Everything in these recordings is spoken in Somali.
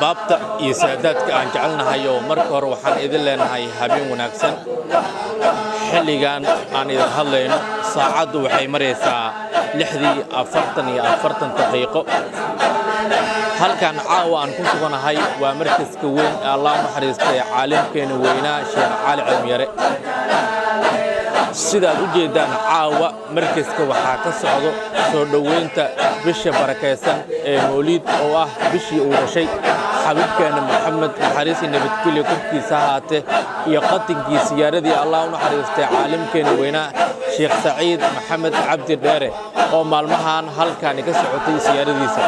أحبابتا يساداتك أن جعلنا هايو مركور وحان إذن لنا هاي هابين وناكسن حلقان أن إذن هاللينو ساعد وحي مريسا لحدي أفرتن دقيقة halkan caawa aan ku suganahay waa markaska weyn ee Allah naxariistay caalimkeena weynaa Sheekh Cali Cilmiyare sidaad u jeedaan caawa markaska waxaa ka socdo soo dhaweynta bisha barakeysan ee Mawlid oo ah bishii uu dhashay xabibkeena Maxamed naxariisi nabadgelyo korkiisa haate iyo qatinkiisa siyaaradii Allah naxariistay caalimkeena weynaa Sheekh Saciid Maxamed Cabdi Dheere oo maalmahan halkan ka socotay siyaaradiisa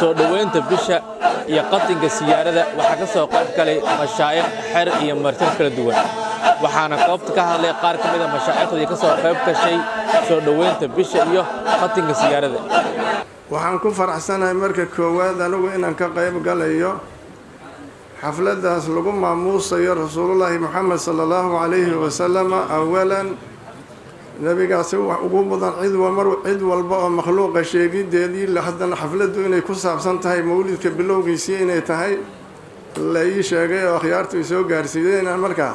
soo dhaweynta bisha iyo qatinka siyaarada waxa ka soo qayb galay mashaayikh xer iyo martir kala duwan waxaana qoofta ka hadlay qaar ka mid ah mashaayikhda ka soo qayb gashay soo dhaweynta bisha iyo qatinka siyaarada waxaan ku faraxsanahay marka koowaad anigu inaan ka qayb galayo xafladaas lagu maamuusayo rasuulullaahi Muhammad sallallahu alayhi wa sallam awalan nabigaasi wax ugu mudan cid walba oo makhluuqa sheegideedii la haddana xafladu inay ku saabsan tahay mawlidka bilowgiisii inay tahay la ii sheegay oo akhyaartu soo gaarsiiyeen markaa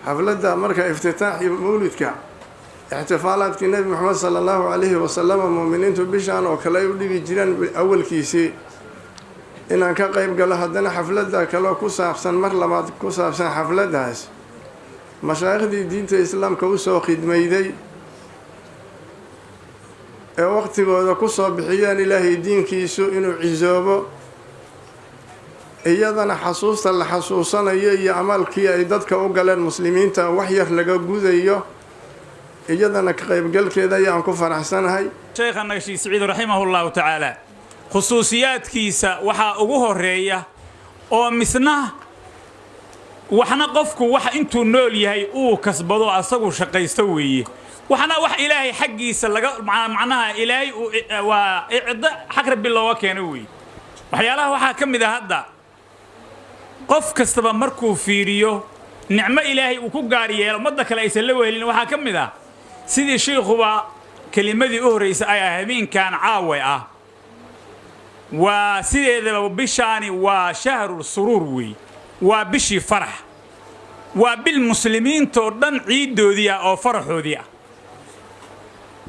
xafladda marka iftitaaxi mawlidka ixtifaalaadkii nebi moxamed sala allahu calayhi wasalam muuminiintu bishaan oo kale ay u dhigi jireen awalkiisii inaan ka qayb galo haddana xafladda kaloo ku saabsan mar labaad ku saabsan xafladdaas mashaayikhdii diinta islaamka u soo khidmayday ee waqtigooda ku soo bixiyeen ilaahay diinkiisu inuu cisoobo iyadana xasuusta la xasuusanayo iyo amaalkii ay dadka u galeen muslimiinta wax yar laga gudayo iyadana ka qaybgalkeeda ayaan ku faraxsanahay sheekhana Sheekh Saciid raximahullahu ta'ala khusuusiyaadkiisa waxaa ugu horeeya oo misna waxna qofku wax intuu nool yahay uu kasbado asagu shaqaysto weeye waxna wax ilaahay xaqiisa laga macnaha ilaahay waa icda xaq rabbi loo keeno weeye waxyaalaha waxa kamid ah hadda qof kastaba markuu fiiriyo nicmo ilaahay uu ku gaar yeelo umada kale aysan la wehelin waxa kamid ah sidii sheekhuba kalimadii u horeysay ay habeenkan caaway ah waa sideedaba bishaani waa shahrul surur weey waa bishii farax waa bil muslimiinta oo dhan ciidoodii oo faraxoodii ah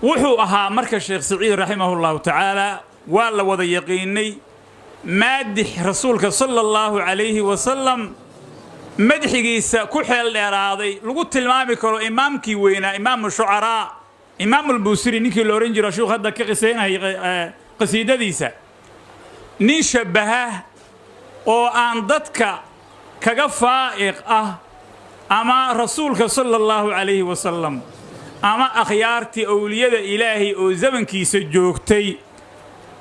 wuxuu ahaa marka Sheekh Saciid raximahullahu ta'ala waa la wada yaqiinay maadix rasuulka sallallahu alayhi wa sallam madxigiisa ku xeel dheeraaday lagu tilmaami karo imaamkii weynaa imaam shu'ara imaam al-Busiri ninkii la oran jiray sheekh hadda ka qiseenay qasiidadiisa nin shabaha oo aan dadka kaga faa'iq ah ama rasuulka sallallahu alayhi wa sallam ama akhyaartii awliyada ilaahi oo zamankiisa joogtay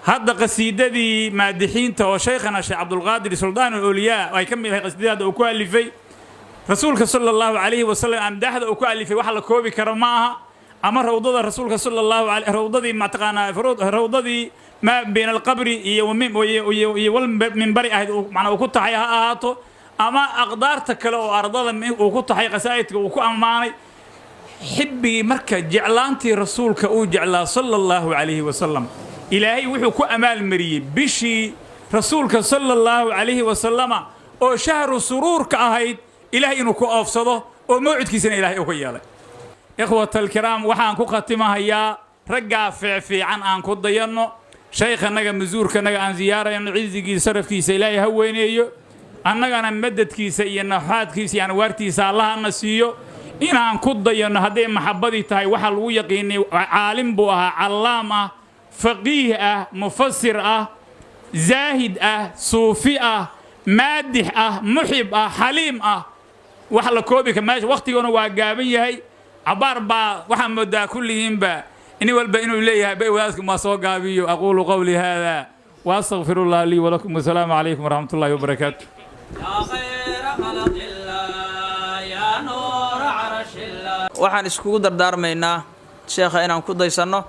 hadda qasiidadii maadixiinta oo sheekhana Sheekh Abdul Qaadir Suldaan al-Awliya ay kamid tahay qasiidada uu ku alifay rasuulka sallallahu alayhi wa sallam amdaxda uu ku alifay wax la koobi karo maaha ama rawdada rasuulka sallallahu alayhi rawdadii ma taqaana rawdadii ma bayna al-qabri iyo wal minbari ahad macna uu ku tahay ha ahaato ama aqdaarta kale oo ardada uu ku tahay qasaa'idka uu ku amaanay xibbi marka jeclaantii rasuulka uu jeclaa sallallahu alayhi wa sallam ilaahay wuxuu ku amaal mariyay bishii rasuulka sallallahu alayhi wa sallama oo shahru sururka ahayd ilaahay inuu ku oofsado oo mawcidkiisana ilaahay uu ka yeelay ikhwatal kiram waxaan ku khatimahayaa ragga fiican aan ku dayano sheekhanaga masuurkanaga aan ziyaarayno ciidigiisa sarafkiisa ilaahay ha weyneeyo annagana madadkiisa iyo naxaadkiisa iyo anwaartiisa Allah na siiyo inaan ku dayano haday maxabadi tahay waxa lagu yaqiinay caalim buu ahaa allaam ah faqih ah mufassir ah zaahid ah suufi ah maadix ah muhib ah halim ah wax la koobi ka meesha waqtigoona waa gaaban yahay abaar baa waxa moodaa kullihiinba إني والبينو إليها بيواسكم ما صوغابي أقول قولي هذا وأستغفر الله لي ولكم والسلام عليكم ورحمة الله وبركاته يا خير خلق الله يا نور عرش الله waxaan iskugu dardaarmaynaa sheekha inaan ku daysano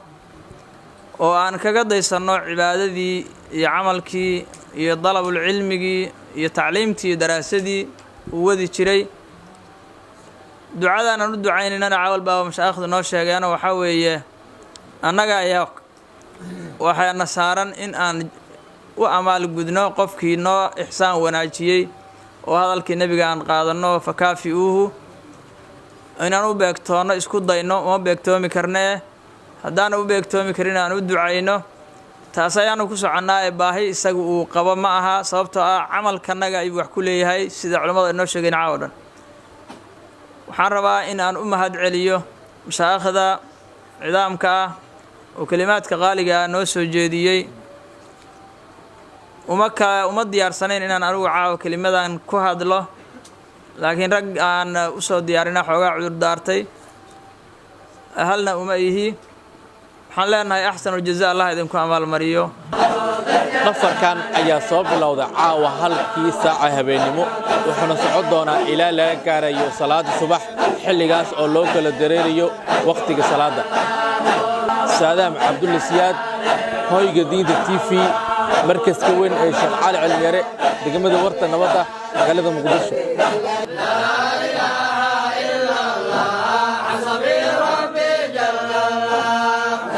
oo aan kaga daysano cibaadadii iyo amalkii iyo dalabul cilmigi iyo tacliimtii daraasadii uu wadi jiray ducada aan u ducaynayna caawal baa mashaayikhduna noo sheegeen waxa weeye annaga ayaa waxaana saaran in aan u amaal gudno qofkii noo ihsaan wanaajiyay oo hadalkii nabiga aan qaadano fakaafiuhu inaan u beegtoono isku dayno oo beegtoomi karnaa haddaan u beegtoomi karin aan u ducayno taas ayaanu ku soconaa baahi isagu uu qabo ma aha sababtoo ah amalkanaga ay wax ku leeyahay sida culimada inoo sheegeen caawadan waxaan rabaa in aan u mahad celiyo mashaayikhdda ciidaamka oo kalimaadka qaaliga noo soo jeediyay uma diyaarsanayn inaan anigu caaw kalimadan ku hadlo laakiin rag aan u soo diyaarina xoogaa cudur daartay halna uma ihi waxaan leenahay axsanul jazaa Allah idinku amaal mariyo dhafarkan ayaa soo bilowday caawa halkii saaca habeenimo wuxuuna socon doonaa ilaa laga gaarayo salaada subax xilligaas oo loo kala dareerayo waqtiga salaada saadaam cabdulla siyaad hoyga diinta TV markaska weyn ee Sheekh Cali Cilmiyare degmada warta nabada magaalada Muqdisho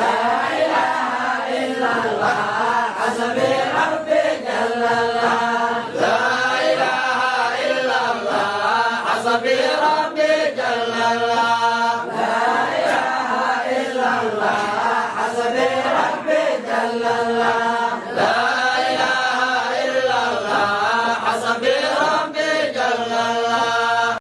لا إله إلا الله حسبي ربي جل الله